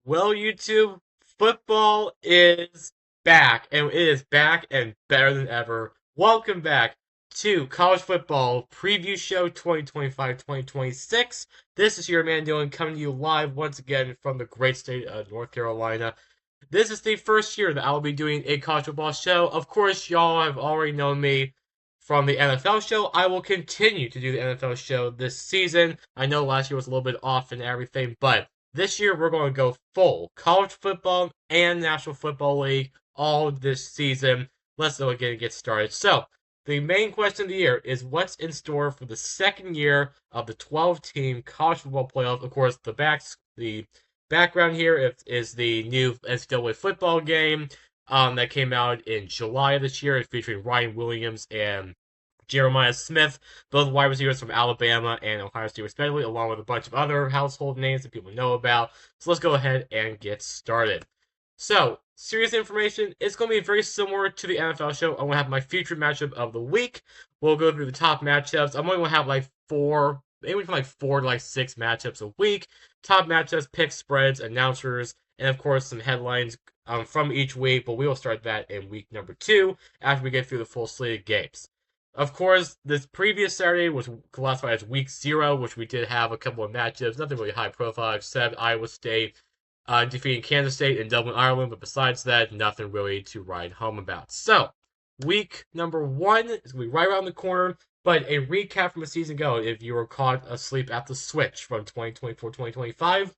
Well, YouTube, football is back, and it is back and better than ever. Welcome back to College Football Preview Show 2025-2026. This is your man Dylan coming to you live once again from the great state of North Carolina. This is the first year that I will be doing a college football show. Of course, y'all have already known me from the NFL show. I will continue to do the NFL show this season. I know last year was a little bit off and everything, but this year we're going to go full college football and National Football League all this season. Let's go again and get started. So, the main question of the year is what's in store for the second year of the 12-team college football playoff. Of course, the background here is the new NCAA football game that came out in July of this year, featuring Ryan Williams and Jeremiah Smith, both wide receivers from Alabama and Ohio State, respectively, along with a bunch of other household names that people know about. So let's go ahead and get started. So, serious information. It's going to be very similar to the NFL show. I'm going to have my featured matchup of the week. We'll go through the top matchups. I'm only going to have maybe from 4 to 6 matchups a week. Top matchups, picks, spreads, announcers, and of course some headlines from each week. But we will start that in week number 2 after we get through the full slate of games. Of course, this previous Saturday was classified as week 0, which we did have a couple of matchups. Nothing really high profile except Iowa State defeating Kansas State in Dublin, Ireland. But besides that, nothing really to write home about. So, week number 1 is going to be right around the corner. But a recap from a season ago, if you were caught asleep at the switch from 2024-2025.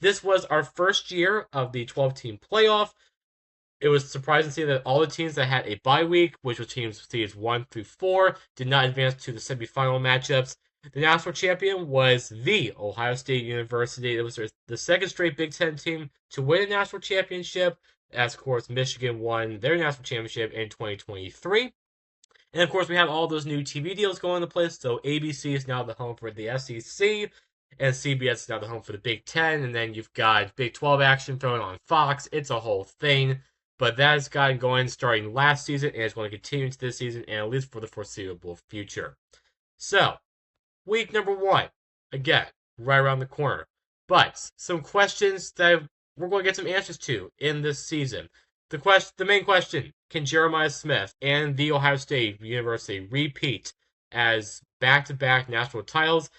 This was our first year of the 12-team playoff. It was surprising to see that all the teams that had a bye week, which was teams seeds 1 through 4, did not advance to the semifinal matchups. The national champion was the Ohio State University. It was the second straight Big Ten team to win a national championship, as of course Michigan won their national championship in 2023. And of course we have all those new TV deals going into place, so ABC is now the home for the SEC, and CBS is now the home for the Big Ten, and then you've got Big 12 action thrown on Fox. It's a whole thing. But that has gotten going starting last season, and it's going to continue into this season, and at least for the foreseeable future. So, week number 1, again, right around the corner. But some questions that we're going to get some answers to in this season. The main question: can Jeremiah Smith and the Ohio State University repeat as back-to-back national titles?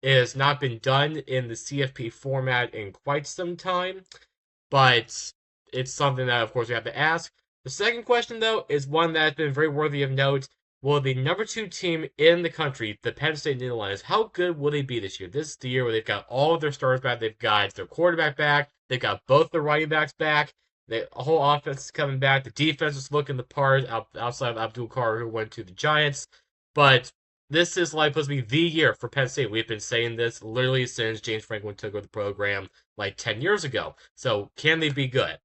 It has not been done in the CFP format in quite some time, but it's something that, of course, we have to ask. The second question, though, is one that has been very worthy of note. Will the number 2 team in the country, the Penn State Nittany Lions, how good will they be this year? This is the year where they've got all of their stars back. They've got their quarterback back. They've got both the running backs back. The whole offense is coming back. The defense is looking the part outside of Abdul Carr, who went to the Giants. But this is supposed to be the year for Penn State. We've been saying this literally since James Franklin took over the program 10 years ago. So can they be good?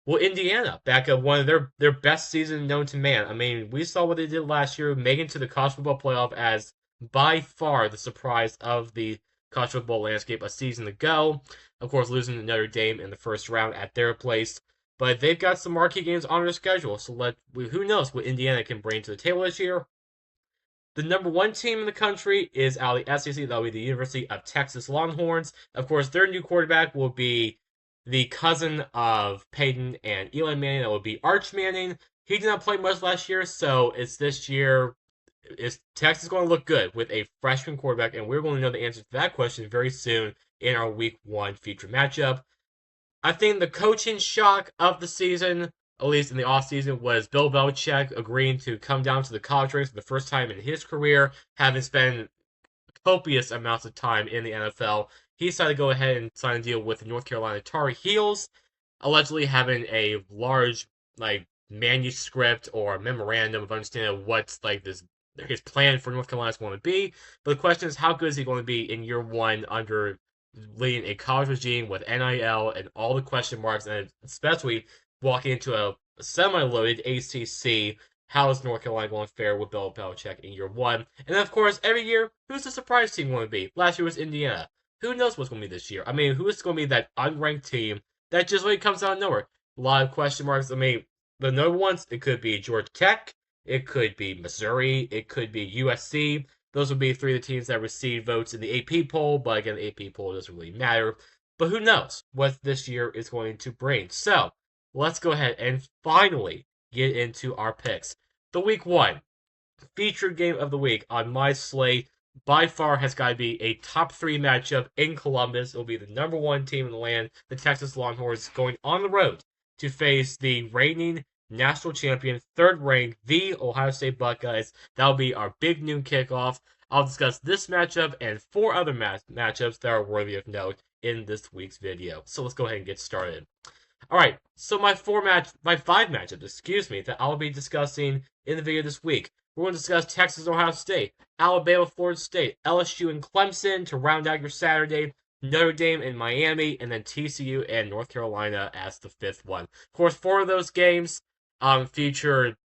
Well, Indiana, back up one of their best season known to man. I mean, we saw what they did last year, making to the college football playoff as by far the surprise of the college football landscape a season ago. Of course, losing to Notre Dame in the first round at their place. But they've got some marquee games on their schedule, so who knows what Indiana can bring to the table this year. The number 1 team in the country is out of the SEC. That'll be the University of Texas Longhorns. Of course, their new quarterback will be the cousin of Peyton and Eli Manning. That will be Arch Manning. He did not play much last year, so it's this year. Is Texas going to look good with a freshman quarterback? And we're going to know the answer to that question very soon in our week 1 feature matchup. I think the coaching shock of the season, at least in the offseason, was Bill Belichick agreeing to come down to the college ranks for the first time in his career, having spent copious amounts of time in the NFL. He decided to go ahead and sign a deal with the North Carolina Tar Heels, allegedly having a large manuscript or memorandum of understanding of what's his plan for North Carolina is going to be. But the question is, how good is he going to be in year 1 under leading a college regime with NIL and all the question marks, and especially walking into a semi-loaded ACC? How is North Carolina going to fare with Bill Belichick in year 1? And then, of course, every year, who's the surprise team going to be? Last year was Indiana. Who knows what's going to be this year? I mean, who is going to be that unranked team that just comes out of nowhere? A lot of question marks. I mean, the number ones, it could be Georgia Tech, it could be Missouri, it could be USC. Those would be 3 of the teams that received votes in the AP poll, but again, the AP poll doesn't really matter. But who knows what this year is going to bring. So let's go ahead and finally get into our picks. The week one featured game of the week on my slate by far has got to be a top three matchup in Columbus. It'll be the number one team in the land, the Texas Longhorns, going on the road to face the reigning national champion, third ranked, the Ohio State Buckeyes. That'll be our big noon kickoff. I'll discuss this matchup and four other matchups that are worthy of note in this week's video. So let's go ahead and get started. All right, so my five matchups, that I'll be discussing in the video this week. We're going to discuss Texas and Ohio State, Alabama, Florida State, LSU and Clemson to round out your Saturday, Notre Dame and Miami, and then TCU and North Carolina as the fifth one. Of course, four of those games feature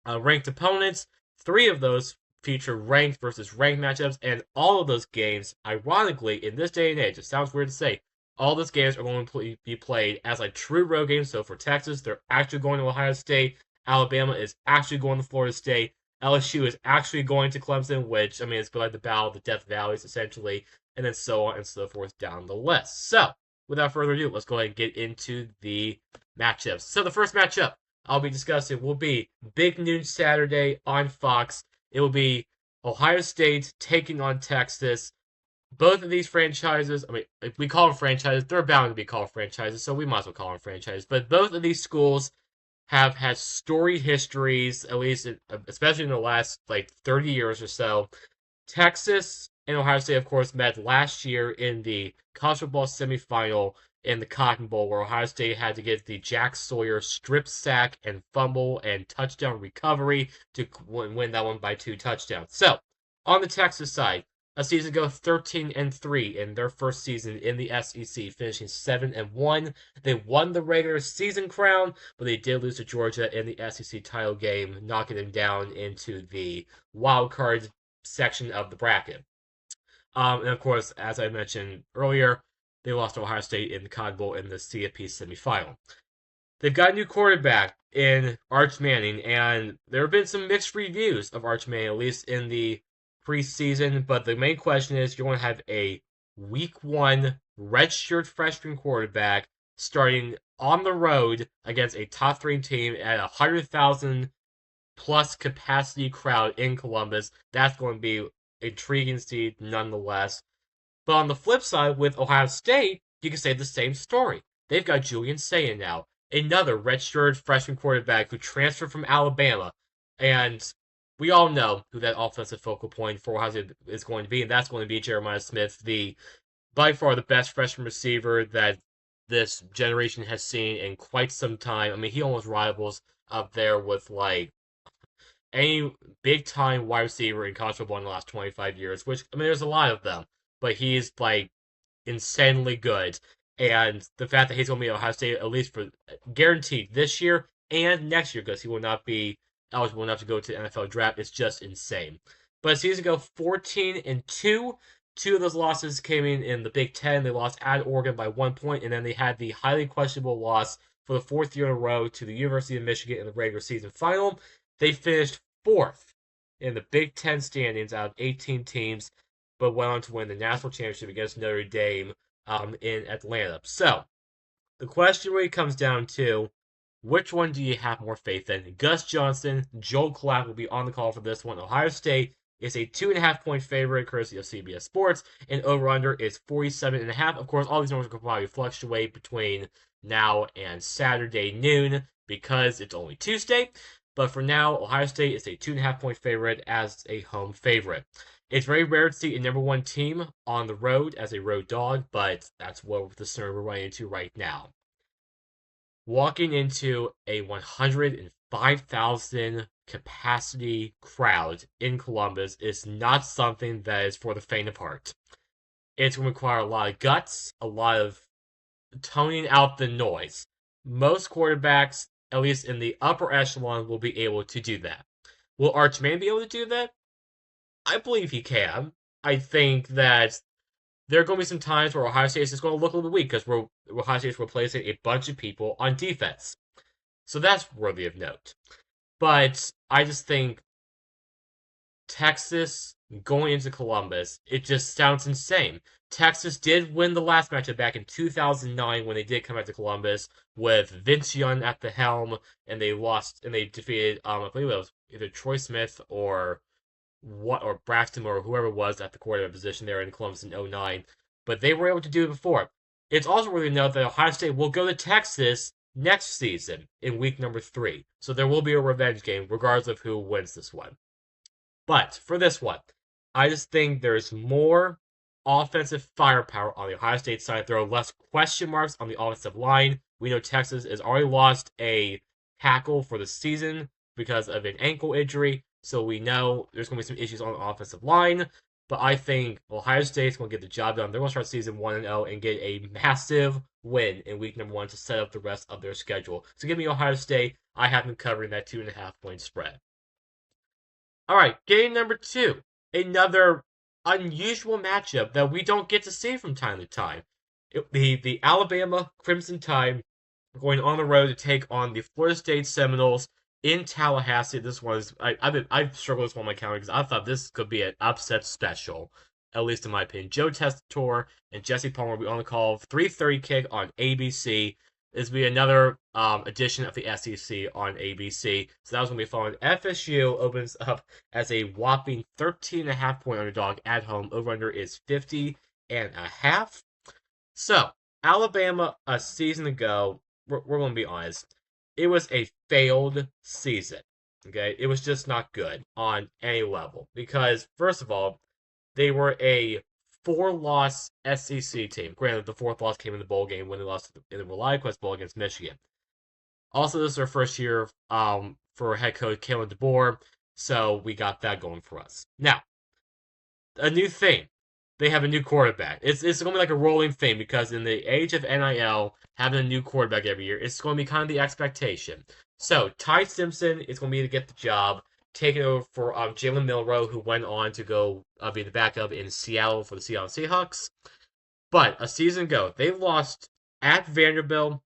ranked opponents. Three of those feature ranked versus ranked matchups, and all of those games, ironically, in this day and age, it sounds weird to say, all those games are going to be played as like true road games. So for Texas, they're actually going to Ohio State. Alabama is actually going to Florida State. LSU is actually going to Clemson, which, I mean, it's like the battle of the Death Valleys, essentially, and then so on and so forth down the list. So, without further ado, let's go ahead and get into the matchups. So, the first matchup I'll be discussing will be Big Noon Saturday on Fox. It will be Ohio State taking on Texas. Both of these franchises, I mean, if we call them franchises, they're bound to be called franchises, so we might as well call them franchises. But both of these schools have had storied histories, at least, especially in the last, 30 years or so. Texas and Ohio State, of course, met last year in the college football semifinal in the Cotton Bowl, where Ohio State had to get the Jack Sawyer strip sack and fumble and touchdown recovery to win that one by 2 touchdowns. So, on the Texas side, a season ago, 13-3 in their first season in the SEC, finishing 7-1. They won the regular season crown, but they did lose to Georgia in the SEC title game, knocking them down into the wild card section of the bracket. And of course, as I mentioned earlier, they lost to Ohio State in the Cotton Bowl in the CFP semifinal. They've got a new quarterback in Arch Manning, and there have been some mixed reviews of Arch Manning, at least in the preseason, but the main question is you're going to have a week one redshirt freshman quarterback starting on the road against a top 3 team at a 100,000 plus capacity crowd in Columbus. That's going to be intriguing to see nonetheless. But on the flip side, with Ohio State, you can say the same story. They've got Julian Sayin now, another redshirt freshman quarterback who transferred from Alabama, and we all know who that offensive focal point for Ohio State is going to be, and that's going to be Jeremiah Smith, the by far the best freshman receiver that this generation has seen in quite some time. I mean, he almost rivals up there with any big time wide receiver in college football in the last 25 years, which, I mean, there's a lot of them, but he's insanely good. And the fact that he's going to be at Ohio State, at least for guaranteed this year and next year, because he will not be eligible enough to go to the NFL draft, is just insane. But a season ago, 14-2. 2 of those losses came in the Big Ten. They lost at Oregon by 1 point, and then they had the highly questionable loss for the 4th year in a row to the University of Michigan in the regular season final. They finished 4th in the Big Ten standings out of 18 teams, but went on to win the national championship against Notre Dame in Atlanta. So, the question really comes down to, which one do you have more faith in? Gus Johnson, Joel Klatt will be on the call for this one. Ohio State is a 2.5-point favorite, courtesy of CBS Sports, and over-under is 47.5. Of course, all these numbers will probably fluctuate between now and Saturday noon because it's only Tuesday. But for now, Ohio State is a 2.5-point favorite as a home favorite. It's very rare to see a number one team on the road as a road dog, but that's what the scenario we're running into right now. Walking into a 105,000 capacity crowd in Columbus is not something that is for the faint of heart. It's going to require a lot of guts, a lot of toning out the noise. Most quarterbacks, at least in the upper echelon, will be able to do that. Will Arch Manning be able to do that? I believe he can. I think that there are going to be some times where Ohio State is just going to look a little weak because Ohio State is replacing a bunch of people on defense. So that's worthy of note. But I just think Texas going into Columbus, it just sounds insane. Texas did win the last matchup back in 2009 when they did come back to Columbus with Vince Young at the helm, and they lost and they defeated I believe it was either Troy Smith or Braxton or whoever it was at the quarterback position there in Columbus in '09. But they were able to do it before. It's also really to note that Ohio State will go to Texas next season in week number 3. So there will be a revenge game regardless of who wins this one. But for this one, I just think there's more offensive firepower on the Ohio State side. There are less question marks on the offensive line. We know Texas has already lost a tackle for the season because of an ankle injury, so we know there's going to be some issues on the offensive line. But I think Ohio State's going to get the job done. They're going to start season 1-0 and get a massive win in week number 1 to set up the rest of their schedule. So give me Ohio State. I have them covering that 2.5-point spread. All right, game number 2. Another unusual matchup that we don't get to see from time to time. The Alabama Crimson Tide going on the road to take on the Florida State Seminoles in Tallahassee. This was I've struggled with this one on my calendar because I thought this could be an upset special, at least in my opinion. Joe Tessitore and Jesse Palmer will be on the call. 3:30 kick on ABC. This will be another edition of the SEC on ABC. So that was going to be fun. FSU opens up as a whopping 13.5-point underdog at home. Over-under is 50.5. So, Alabama, a season ago, we're going to be honest, it was a failed season. Okay? It was just not good on any level. Because, first of all, they were a 4-loss SEC team. Granted, the 4th loss came in the bowl game when they lost in the ReliaQuest Bowl against Michigan. Also, this is our first year for head coach Kalen DeBoer, so we got that going for us. Now, a new thing. They have a new quarterback. It's going to be like a rolling thing because in the age of NIL, having a new quarterback every year, it's going to be kind of the expectation. So, Ty Simpson is going to be to get the job, taking over for Jalen Milroe, who went on to go be the backup in Seattle for the Seattle Seahawks. But a season ago, they lost at Vanderbilt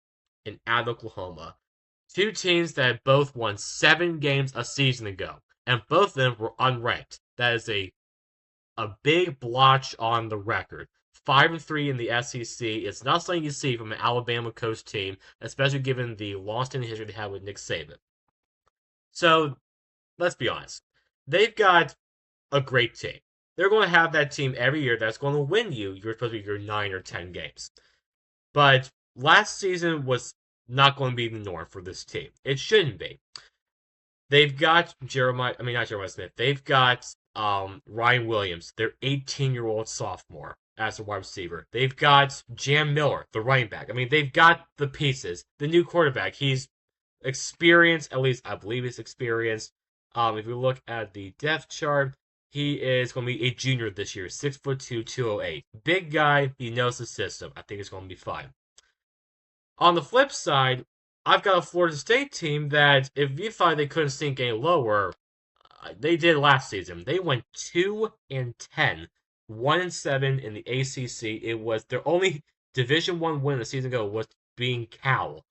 and at Oklahoma. 2 teams that had both won 7 games a season ago, and both of them were unranked. That is a big blotch on the record. 5-3 in the SEC. It's not something you see from an Alabama coach team, especially given the long-standing history they had with Nick Saban. So, let's be honest. They've got a great team. They're going to have that team every year that's going to win you're supposed to be your 9 or 10 games. But last season was not going to be the norm for this team. It shouldn't be. They've got not Jeremiah Smith. They've got Ryan Williams, their 18-year-old sophomore, as a wide receiver. They've got Jam Miller, the running back. They've got the pieces. The new quarterback, he's experienced, at least I believe he's experienced. If we look at the depth chart, he is going to be a junior this year, 6'2", 208. Big guy, he knows the system. I think it's going to be fine. On the flip side, I've got a Florida State team that, if you thought they couldn't sink any lower, they did last season. They went 2-10, 1-7 in the ACC. It was their only Division I win a season ago was being Cal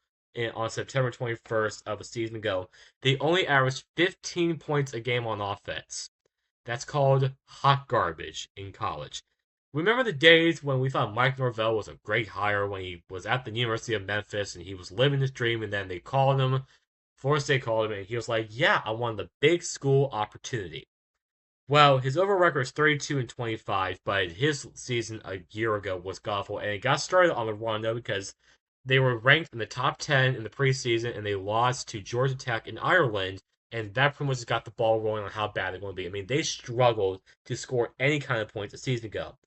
on September 21st of a season ago. They only averaged 15 points a game on offense. That's called hot garbage in college. Remember the days when we thought Mike Norvell was a great hire when he was at the University of Memphis and he was living his dream, and then they called him, Florida State called him, and he was like, yeah, I want the big school opportunity. Well, his overall record is 32-25, but his season a year ago was awful, and it got started on the run, though, because they were ranked in the top 10 in the preseason, and they lost to Georgia Tech in Ireland, and that pretty much just got the ball rolling on how bad they're going to be. They struggled to score any kind of points a season ago.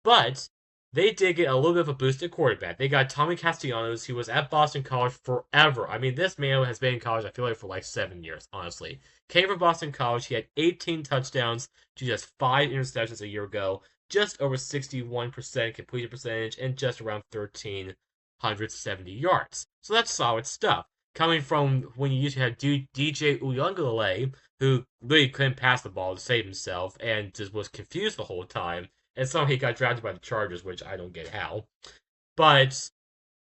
But they did get a little bit of a boosted quarterback. They got Tommy Castellanos, who was at Boston College forever. This man has been in college, I feel like, for like 7 years, honestly. Came from Boston College. He had 18 touchdowns to just 5 interceptions a year ago. Just over 61% completion percentage and just around 1,370 yards. So that's solid stuff. Coming from when you used to have DJ Uiagalelei, who really couldn't pass the ball to save himself and just was confused the whole time. And somehow he got drafted by the Chargers, which I don't get how. But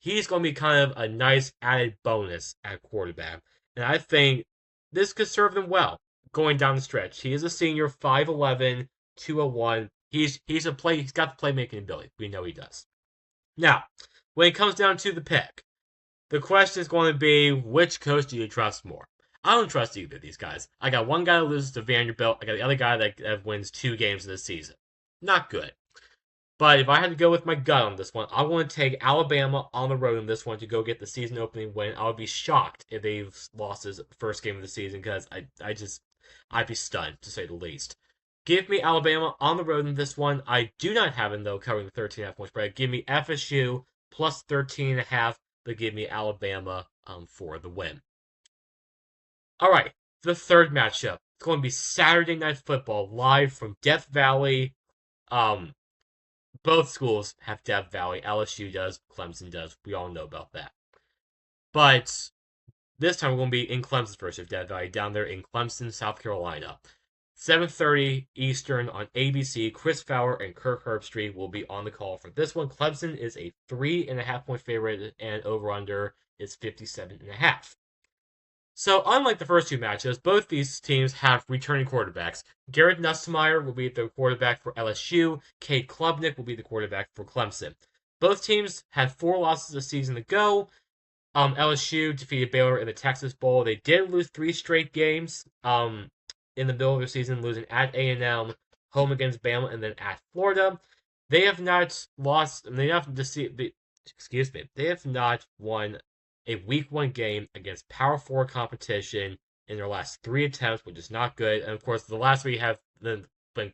he's going to be kind of a nice added bonus at quarterback. And I think this could serve them well going down the stretch. He is a senior, 5'11", 201, He's got the playmaking ability. We know he does. Now, when it comes down to the pick, the question is going to be, which coach do you trust more? I don't trust either of these guys. I got one guy that loses to Vanderbilt. I got the other guy that wins 2 games this season. Not good. But if I had to go with my gut on this one, I want to take Alabama on the road in this one to go get the season opening win. I would be shocked if they've lost this first game of the season because I'd be stunned to say the least. Give me Alabama on the road in this one. I do not have it though covering the 13.5 point spread. Give me FSU plus 13.5, but give me Alabama for the win. All right, the third matchup. It's going to be Saturday Night Football live from Death Valley. Both schools have Death Valley. LSU does. Clemson does. We all know about that. But this time we're going to be in Clemson's version of Death Valley, down there in Clemson, South Carolina. 7:30 Eastern on ABC. Chris Fowler and Kirk Herbstreit will be on the call for this one. Clemson is a 3.5 point favorite, and over/under is 57.5. So, unlike the first two matchups, both these teams have returning quarterbacks. Garrett Nussmeier will be the quarterback for LSU. Cade Klubnik will be the quarterback for Clemson. Both teams had 4 losses a season ago. LSU defeated Baylor in the Texas Bowl. They did lose 3 straight games in the middle of the season, losing at A&M, home against Bama, and then at Florida. They have not lost. They have They have not won a Week 1 game against Power 4 competition in their last 3 attempts, which is not good. And of course, the last 3 have been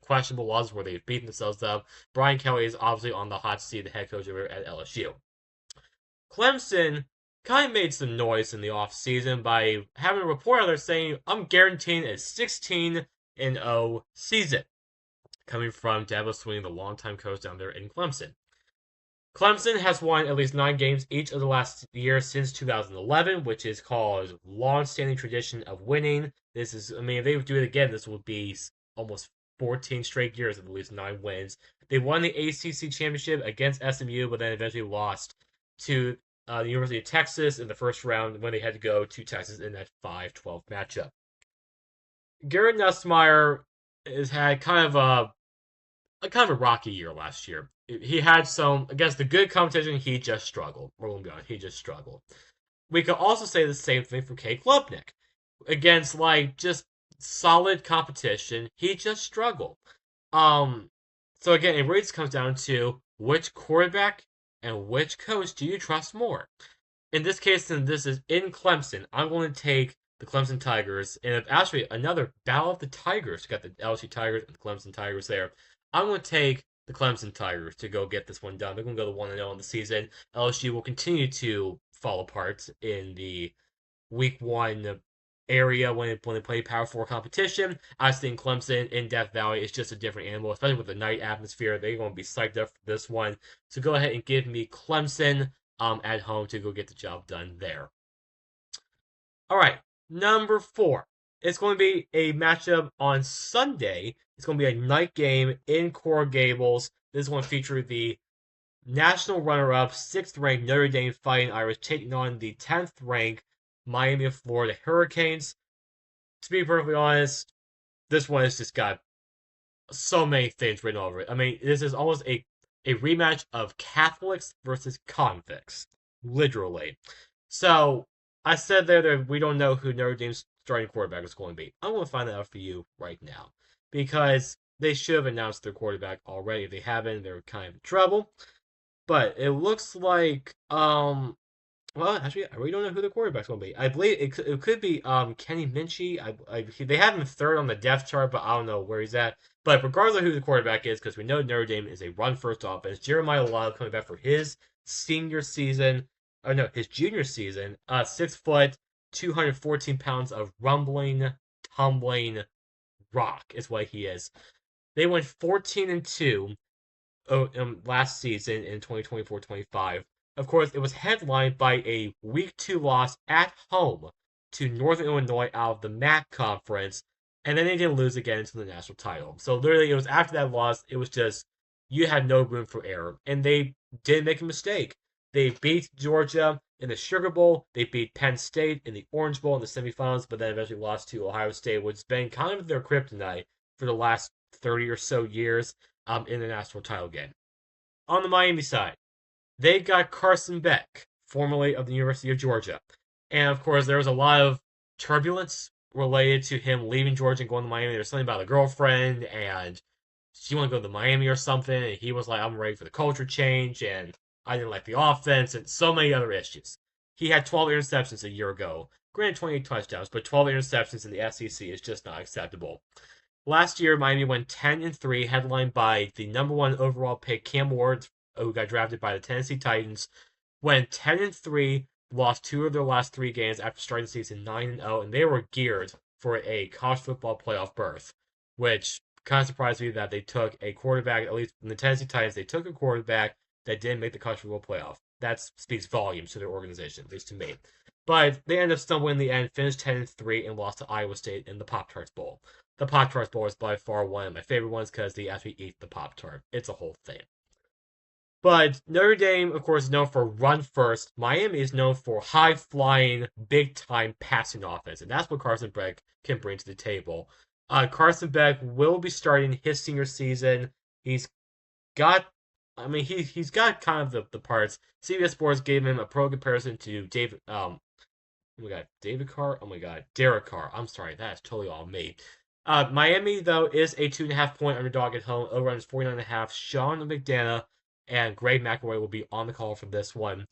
questionable losses where they've beaten themselves up. Brian Kelly is obviously on the hot seat, the head coach over at LSU. Clemson kind of made some noise in the offseason by having a report out there saying, I'm guaranteeing a 16-0 season, coming from Dabo Swinney, the longtime coach down there in Clemson. Clemson has won at least 9 games each of the last year since 2011, which is called long-standing tradition of winning. This is, I mean, if they would do it again, this would be almost 14 straight years of at least 9 wins. They won the ACC championship against SMU, but then eventually lost to the University of Texas in the first round when they had to go to Texas in that 5-12 matchup. Garrett Nussmeier has had kind of a rocky year last year. He had some against the good competition. He just struggled. We're gonna be honest. He just struggled. We could also say the same thing for Cade Klubnik against just solid competition. He just struggled. So again, it really just comes down to which quarterback and which coach do you trust more. In this case, since this is in Clemson, I'm going to take the Clemson Tigers, and actually another Battle of the Tigers. You got the LSU Tigers and the Clemson Tigers there. I'm going to take the Clemson Tigers to go get this one done. They're going to go to 1-0 in the season. LSU will continue to fall apart in the Week 1 area when they play Power 4 competition. I think Clemson in Death Valley is just a different animal, especially with the night atmosphere. They're going to be psyched up for this one. So go ahead and give me Clemson at home to go get the job done there. All right, number 4. It's going to be a matchup on Sunday. It's going to be a night game in Coral Gables. This is going to feature the national runner-up, 6th-ranked Notre Dame Fighting Irish taking on the 10th-ranked Miami of Florida Hurricanes. To be perfectly honest, this one has just got so many things written over it. I mean, this is almost a rematch of Catholics versus convicts, literally. So, I said there that we don't know who Notre Dame's starting quarterback is going to be. I'm going to find that out for you right now, because they should have announced their quarterback already. If they haven't, they're kind of in trouble. But it looks like, well, actually, I really don't know who the quarterback's going to be. I believe it could be Kenny Minchey. They have him 3rd on the depth chart, but I don't know where he's at. But regardless of who the quarterback is, because we know Notre Dame is a run-first offense, Jeremiah Love coming back for his junior season. 6 foot, 214 pounds of rumbling, tumbling rock is what he is. They went 14-2 last season in 2024-25. Of course, it was headlined by a Week 2 loss at home to Northern Illinois out of the MAC conference, and then they didn't lose again until the national title. So literally, it was after that loss, it was just, you had no room for error. And they didn't make a mistake. They beat Georgia in the Sugar Bowl. They beat Penn State in the Orange Bowl in the semifinals, but then eventually lost to Ohio State, which has been kind of their kryptonite for the last 30 or so years. in the national title game. On the Miami side, they got Carson Beck, formerly of the University of Georgia. And of course, there was a lot of turbulence related to him leaving Georgia and going to Miami. There was something about a girlfriend, and she wanted to go to Miami or something. And he was like, I'm ready for the culture change, and I didn't like the offense, and so many other issues. He had 12 interceptions a year ago. Granted, 28 touchdowns, but 12 interceptions in the SEC is just not acceptable. Last year, Miami went 10-3, headlined by the number one overall pick, Cam Ward, who got drafted by the Tennessee Titans. Went 10-3, lost 2 of their last 3 games after starting the season 9-0, and they were geared for a college football playoff berth, which kind of surprised me that they took a quarterback, at least in the Tennessee Titans, they took a quarterback that didn't make the college football playoff. That speaks volumes to their organization, at least to me. But they ended up stumbling in the end, finished 10-3, and lost to Iowa State in the Pop-Tarts Bowl. The Pop-Tarts Bowl is by far one of my favorite ones because they actually eat the Pop-Tart. It's a whole thing. But Notre Dame, of course, is known for run first. Miami is known for high flying, big time passing offense, and that's what Carson Beck can bring to the table. Carson Beck will be starting his senior season. He's got, he's got kind of the parts. CBS Sports gave him a pro comparison to David. Oh my God, David Carr. Oh my God, Derek Carr. I'm sorry, that's totally all me. Miami though is a 2.5 point underdog at home. Over is 49.5. Sean McDonough and Greg McElroy will be on the call for this one.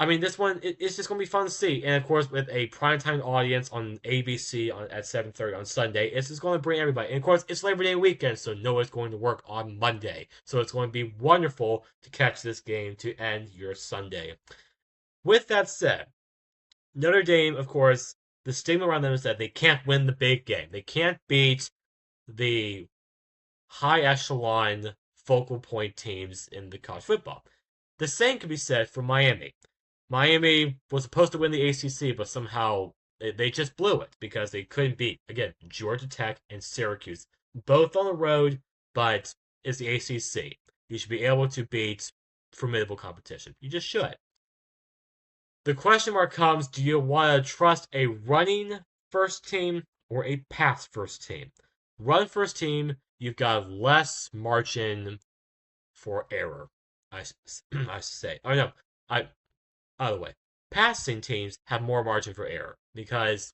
I mean, this one it's just going to be fun to see, and of course, with a primetime audience on ABC at 7:30 on Sunday, it's just going to bring everybody. And of course, it's Labor Day weekend, so no one's going to work on Monday, so it's going to be wonderful to catch this game to end your Sunday. With that said, Notre Dame, of course, the stigma around them is that they can't win the big game. They can't beat the high echelon focal point teams in the college football. The same can be said for Miami. Miami was supposed to win the ACC, but somehow they just blew it because they couldn't beat, again, Georgia Tech and Syracuse. Both on the road, but it's the ACC. You should be able to beat formidable competition. You just should. The question mark comes, do you want to trust a running first team or a pass first team? Run first team, you've got less margin for error, I say. Oh no, by the way, passing teams have more margin for error because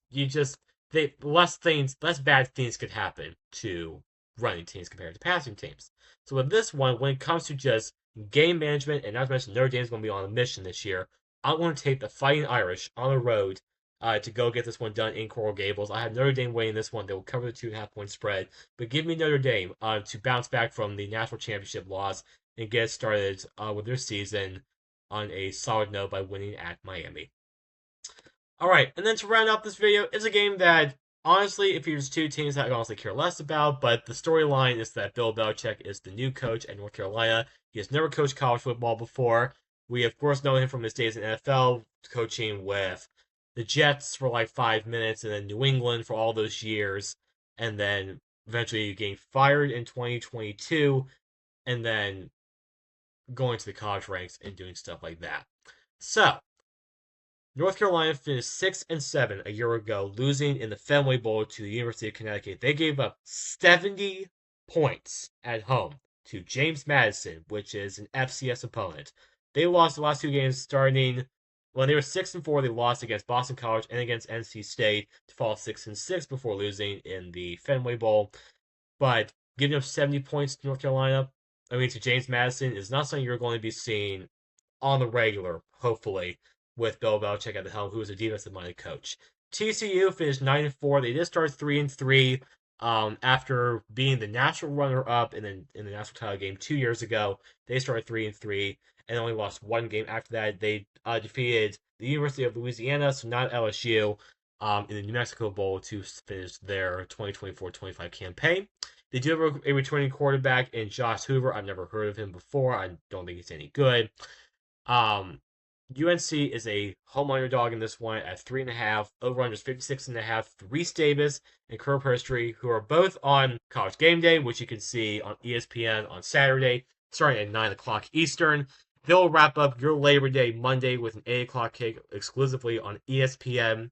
less bad things could happen to running teams compared to passing teams. So with this one, when it comes to just game management, and not to mention Notre Dame's going to be on a mission this year, I want to take the Fighting Irish on the road to go get this one done in Coral Gables. I have Notre Dame winning this one. They will cover the 2.5 point spread. But give me Notre Dame to bounce back from the national championship loss and get started with their season on a solid note by winning at Miami. Alright, and then to round out this video, it's a game that, honestly, if there's two teams that I honestly care less about, but the storyline is that Bill Belichick is the new coach at North Carolina. He has never coached college football before. We, of course, know him from his days in NFL, coaching with the Jets for like 5 minutes, and then New England for all those years, and then eventually getting fired in 2022, and then going to the college ranks and doing stuff like that. So, North Carolina finished 6-7 a year ago, losing in the Fenway Bowl to the University of Connecticut. They gave up 70 points at home to James Madison, which is an FCS opponent. They lost the last 2 games starting when they were 6-4. They lost against Boston College and against NC State to fall 6-6 before losing in the Fenway Bowl. But giving up 70 points to North Carolina, to James Madison, is not something you're going to be seeing on the regular, hopefully, with Bill Belichick at the helm, who is a defensive-minded coach. TCU finished 9-4. They did start 3-3 after being the national runner-up in the national title game 2 years ago. They started 3-3 and only lost 1 game after that. They defeated the University of Louisiana, so not LSU, in the New Mexico Bowl to finish their 2024-25 campaign. They do have a returning quarterback in Josh Hoover. I've never heard of him before. I don't think he's any good. UNC is a home underdog in this one at 3.5. Over-under is 56.5. Reese Davis and Kirk Herbstreit, who are both on College Game Day, which you can see on ESPN on Saturday, starting at 9 o'clock Eastern. They'll wrap up your Labor Day Monday with an 8 o'clock kick exclusively on ESPN.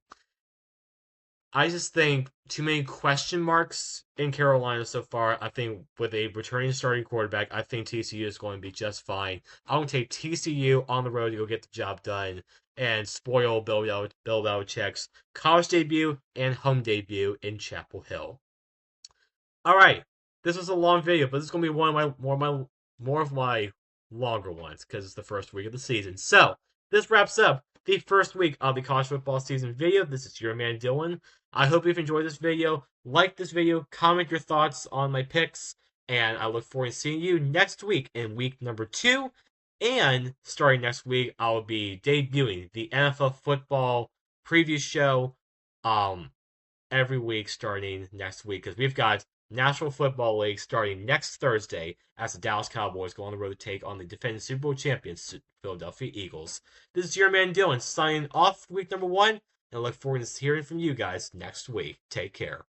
I just think too many question marks in Carolina so far. I think with a returning starting quarterback, I think TCU is going to be just fine. I'm going to take TCU on the road to go get the job done and spoil Bill Belichick's college debut and home debut in Chapel Hill. All right, this was a long video, but this is going to be one of my more of my longer ones because it's the first week of the season. So this wraps up the first week of the college football season video. This is your man Dylan. I hope you've enjoyed this video. Like this video, comment your thoughts on my picks, and I look forward to seeing you next week in week number 2. And starting next week, I'll be debuting the NFL football preview show every week starting next week because we've got National Football League starting next Thursday as the Dallas Cowboys go on the road to take on the defending Super Bowl champions, Philadelphia Eagles. This is your man Dylan signing off week number 1, and I look forward to hearing from you guys next week. Take care.